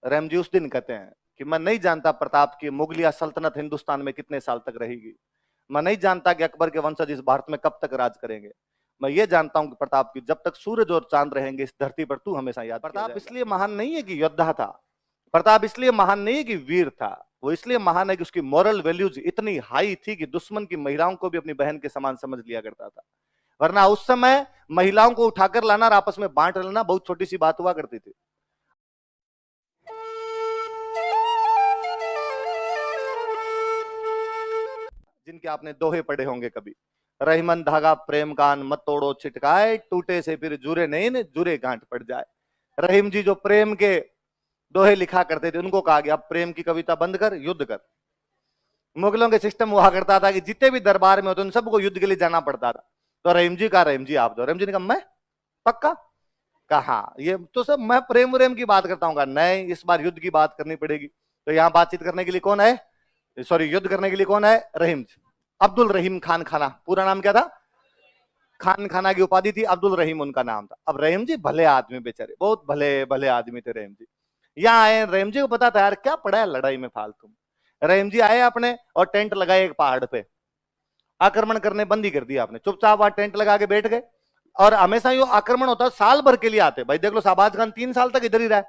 रहीम जी उस दिन कहते हैं कि मैं नहीं जानता प्रताप की मुगलिया सल्तनत हिंदुस्तान में कितने साल तक रहेगी, मैं नहीं जानता कि अकबर के वंशज इस भारत में कब तक राज करेंगे, मैं ये जानता हूं कि प्रताप की जब तक सूरज और चांद रहेंगे इस धरती पर तू हमेशा याद। प्रताप इसलिए महान नहीं है कि योद्धा था, प्रताप इसलिए महान नहीं है कि वीर था, वो इसलिए महान है कि उसकी मॉरल वैल्यूज इतनी हाई थी कि दुश्मन की महिलाओं को भी अपनी बहन के समान समझ लिया करता था। वरना उस समय महिलाओं को उठाकर लाना और आपस में बांट लेना बहुत छोटी सी बात हुआ करती थी। जिनके आपने दोहे पढ़े होंगे कभी, रहीमन धागा प्रेम कान मत तोड़ो छिटकाए, टूटे से फिर जुरे नहीं न जुरे गांठ पड़ जाए। रहीम जी जो प्रेम के दोहे लिखा करते थे उनको कहा गया अब प्रेम की कविता बंद कर, युद्ध कर। मुगलों के सिस्टम हुआ करता था कि जितने भी दरबार में होते उन सबको युद्ध के लिए जाना पड़ता था। तो रहीम जी कहा रहीम जी आप दो, रहीम जी ने कहा मैं पक्का, कहा ये तो सब मैं प्रेम व्रेम की बात करता हूँ, नहीं इस बार युद्ध की बात करनी पड़ेगी। तो यहाँ बातचीत करने के लिए कौन है, सॉरी युद्ध करने के लिए कौन है, रहीम जी। अब्दुल रहीम खान खाना, पूरा नाम क्या था, खान खाना की उपाधि थी, अब्दुल रहीम उनका नाम था। अब रहीम जी भले आदमी बेचारे, बहुत भले भले आदमी थे रहीम जी। यहाँ आए, रहीम जी को पता था यार क्या पड़ा है लड़ाई में फालतू। रहीम जी आए अपने और टेंट लगाए एक पहाड़ पे, आक्रमण करने बंद ही कर दिया आपने, चुपचाप वहां टेंट लगा के बैठ गए। और हमेशा यो आक्रमण होता है साल भर के लिए आते, भाई देख लो शाहबाज खान 3 साल तक इधर ही रहा,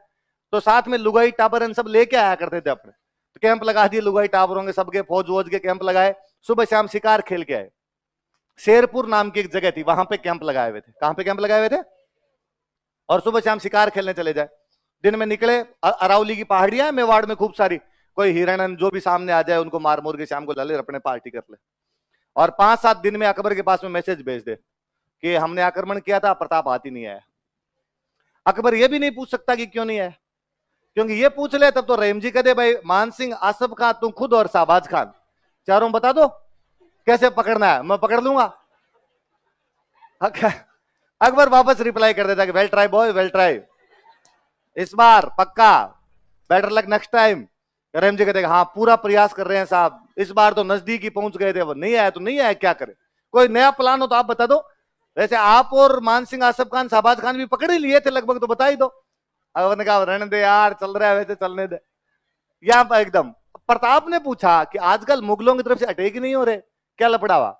तो साथ में लुगाई टाबर सब लेके आया करते थे अपने, तो कैंप लगा दिए लुगाई टाबरों के सबके, फौज वोज के कैंप लगाए, सुबह शाम शिकार खेल के आए। शेरपुर नाम की एक जगह थी वहां पे कैंप लगाए हुए थे, कहां पे कैंप लगाए हुए थे, और सुबह शाम शिकार खेलने चले जाए। दिन में निकले, अरावली की पहाड़ियां मेवाड़ में खूब सारी, कोई हिरण जो भी सामने आ जाए उनको मार मोर के शाम को ला ले अपने पार्टी कर ले। और 5-7 दिन में अकबर के पास में मैसेज भेज दे कि हमने आक्रमण किया था, प्रताप हाथ ही नहीं आया। अकबर ये भी नहीं पूछ सकता कि क्यों नहीं आया, क्योंकि ये पूछ ले तब तो रहीम जी कहते भाई मान सिंह, आसफ खान, तुम खुद और शाहबाज खान चारों बता दो कैसे पकड़ना है, मैं पकड़ लूंगा। अकबर वापस रिप्लाई कर देता कि well try boy well try, इस बार पक्का, बेटर लक नेक्स्ट टाइम। रहीम जी कहते हाँ पूरा प्रयास कर रहे हैं साहब, इस बार तो नजदीक ही पहुंच गए थे, वो नहीं आया तो नहीं आया, क्या करें, कोई नया प्लान हो तो आप बता दो। वैसे आप और मान सिंह, आसफ खान, शाहबाज खान भी पकड़ ही लिए थे लगभग, तो बता ही दो। अकबर ने कहा रहने दे यार, चल रहा है वैसे चलने दे। यहाँ पर एकदम प्रताप ने पूछा कि आजकल मुगलों की तरफ से अटैक ही नहीं हो रहे, क्या लपड़ा हुआ,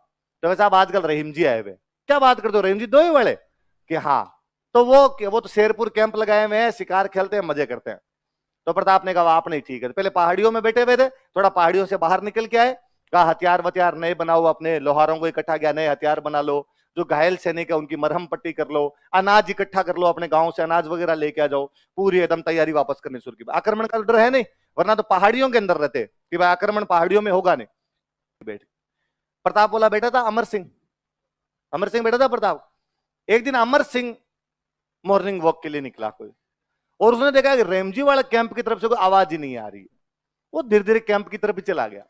तो वैसे आप आजकल रहीम जी आए हुए, क्या बात करते हो रहीम जी दो ही वाले, कि हाँ, तो वो तो शेरपुर कैंप लगाए हुए हैं, शिकार खेलते हैं, मजे करते हैं। तो प्रताप ने कहा आप नहीं, ठीक है, पहले पहाड़ियों में बैठे हुए थे, थोड़ा पहाड़ियों से बाहर निकल के आए, कहा हथियार वथियार नए बनाओ, अपने लोहारों को इकट्ठा किया, नए हथियार बना लो, जो घायल सैनिक है उनकी मरहम पट्टी कर लो, अनाज इकट्ठा कर लो, अपने गांव से अनाज वगैरह लेके आ जाओ, पूरी एकदम तैयारी वापस करनी शुरू की। आक्रमण का डर है नहीं, वरना तो पहाड़ियों के अंदर रहते कि भाई आक्रमण पहाड़ियों में होगा नहीं। बैठ प्रताप बोला बैठा था अमर सिंह, अमर सिंह बैठा था प्रताप। एक दिन अमर सिंह मॉर्निंग वॉक के लिए निकला कोई, और उसने देखा कि रेमजी वाला कैंप की तरफ से कोई आवाज ही नहीं आ रही, वो धीरे धीरे कैंप की तरफ ही चला गया।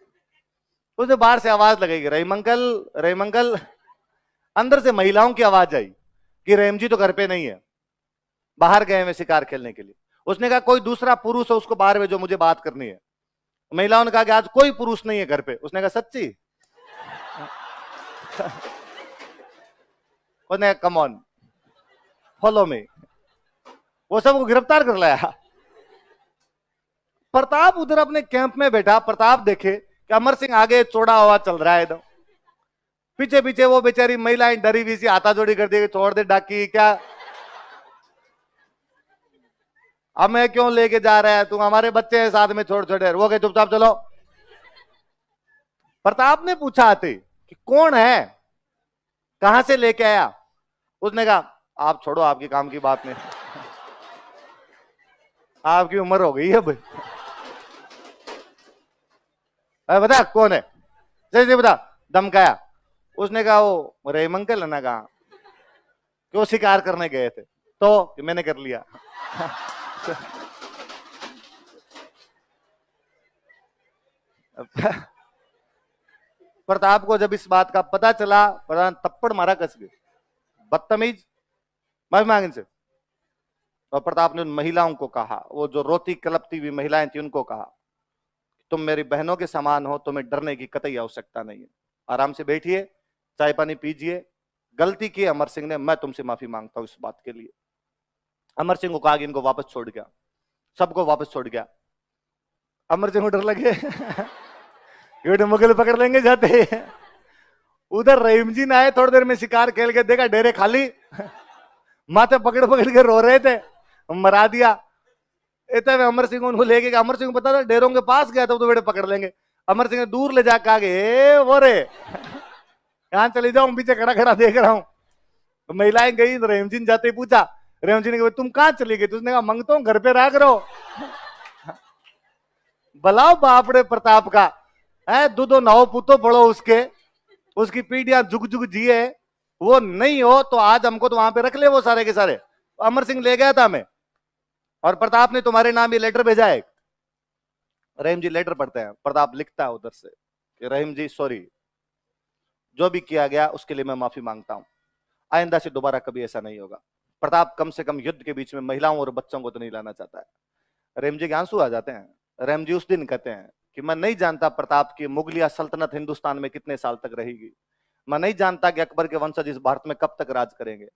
उसने बाहर से आवाज लगाई रहीमंकल रहीमंकल, अंदर से महिलाओं की आवाज आई कि रेमजी तो घर पे नहीं है, बाहर गए हैं शिकार खेलने के लिए। उसने कहा कोई दूसरा पुरुष है उसको बाहर में जो मुझे बात करनी है। महिलाओं ने कहा कि आज कोई पुरुष नहीं है घर पे। उसने कहा सच्ची, कम ऑन फॉलो मी, वो सबको गिरफ्तार कर लाया। प्रताप उधर अपने कैंप में बैठा, प्रताप देखे कि अमर सिंह आगे चौड़ा हुआ चल रहा है एकदम, पीछे पीछे वो बेचारी महिलाएं डरी हुई सी हाथा जोड़ी कर दी, छोड़ दे डाकी, क्या हमें क्यों लेके जा रहा है, तुम हमारे बच्चे हैं साथ में, छोड़ छोड़े, वो कहे चुपचाप चलो। प्रताप ने पूछा आते कि कौन है, कहां से लेके आया। उसने कहा आप छोड़ो, आपकी काम की बात नहीं, आपकी उम्र हो गई है भाई, बता कौन है, जैसे बता, धमकाया। उसने कहा वो रहीमंकल है ना, कहा क्यों शिकार करने गए थे, तो मैंने कर लिया। प्रताप को जब इस बात का पता चला, प्रधान थप्पड़ मारा कस के, बदतमीज, माफी मांग इनसे। और प्रताप ने उन महिलाओं को कहा, वो जो रोती कलपती हुई महिलाएं थी उनको कहा, तुम मेरी बहनों के समान हो, तुम्हें डरने की कतई आवश्यकता नहीं है, आराम से बैठिए, चाय पानी पीजिए, गलती की अमर सिंह ने, मैं तुमसे माफी मांगता हूं इस बात के लिए। अमर सिंह को कहा कि इनको वापस छोड़ गया। सबको वापस छोड़ गया। अमर सिंह को डर लगे ये मुगल पकड़ लेंगे जाते। उधर रहीम जी ने आए, थोड़ी देर में शिकार खेल के देखा डेरे खाली माथे पकड़ पकड़ के रो रहे थे, मरा दिया। इतने में अमर सिंह उनको लेके गया। अमर सिंह को पता था डेरों के पास गया तो बेटे पकड़ लेंगे। अमर सिंह ने दूर ले जाकर आगे वो रे यहां चले जाओ, पीछे खड़ा खड़ा देख रहा हूं। तो महिलाएं गई तो रहीम जी ने जाते ही पूछा, रहीम जी ने कहा तुम कहां चली गई? तो उसने कहा मंगता हूं घर पे रह करो। बलाओ बापड़े प्रताप का है, दूधो नहो पुतो पड़ो उसके, उसकी पीढ़ियां जुग जुग जिए। वो नहीं हो तो आज हमको तो वहां पे रख ले वो सारे के सारे। अमर सिंह ले गया था हमें, और प्रताप ने तुम्हारे नाम ये लेटर भेजा है। रहीम जी लेटर पढ़ते हैं, प्रताप लिखता है उधर से कि रहीम जी सॉरी, जो भी किया गया उसके लिए मैं माफी मांगता हूं, आइंदा से दोबारा कभी ऐसा नहीं होगा। प्रताप कम से कम युद्ध के बीच में महिलाओं और बच्चों को तो नहीं लाना चाहता है। रहीम जी के आंसू आ जाते हैं। रहीम जी उस दिन कहते हैं कि मैं नहीं जानता प्रताप की मुगलिया सल्तनत हिंदुस्तान में कितने साल तक रहेगी, मैं नहीं जानता कि अकबर के वंशज इस भारत में कब तक राज करेंगे।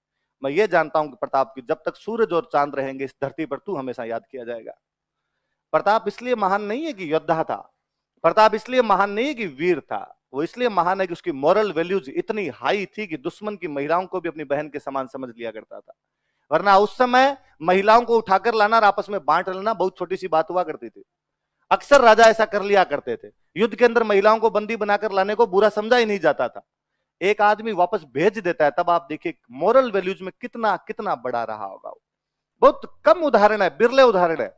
मैं ये जानता हूं कि प्रताप की जब तक सूरज और चांद रहेंगे इस धरती पर तू हमेशा याद किया जाएगा। प्रताप इसलिए महान नहीं है कि योद्धा था, प्रताप इसलिए महान नहीं है कि वीर था, वो इसलिए महान है कि उसकी मॉरल वैल्यूज इतनी हाई थी कि दुश्मन की महिलाओं को भी अपनी बहन के समान समझ लिया करता था। वरना उस समय महिलाओं को उठाकर लाना और आपस में बांट लेना बहुत छोटी सी बात हुआ करती थी। अक्सर राजा ऐसा कर लिया करते थे। युद्ध के अंदर महिलाओं को बंदी बनाकर लाने को बुरा समझा ही नहीं जाता था। एक आदमी वापस भेज देता है तब आप देखिए मॉरल वैल्यूज में कितना कितना बड़ा रहा होगा। बहुत कम उदाहरण है, बिरले उदाहरण है।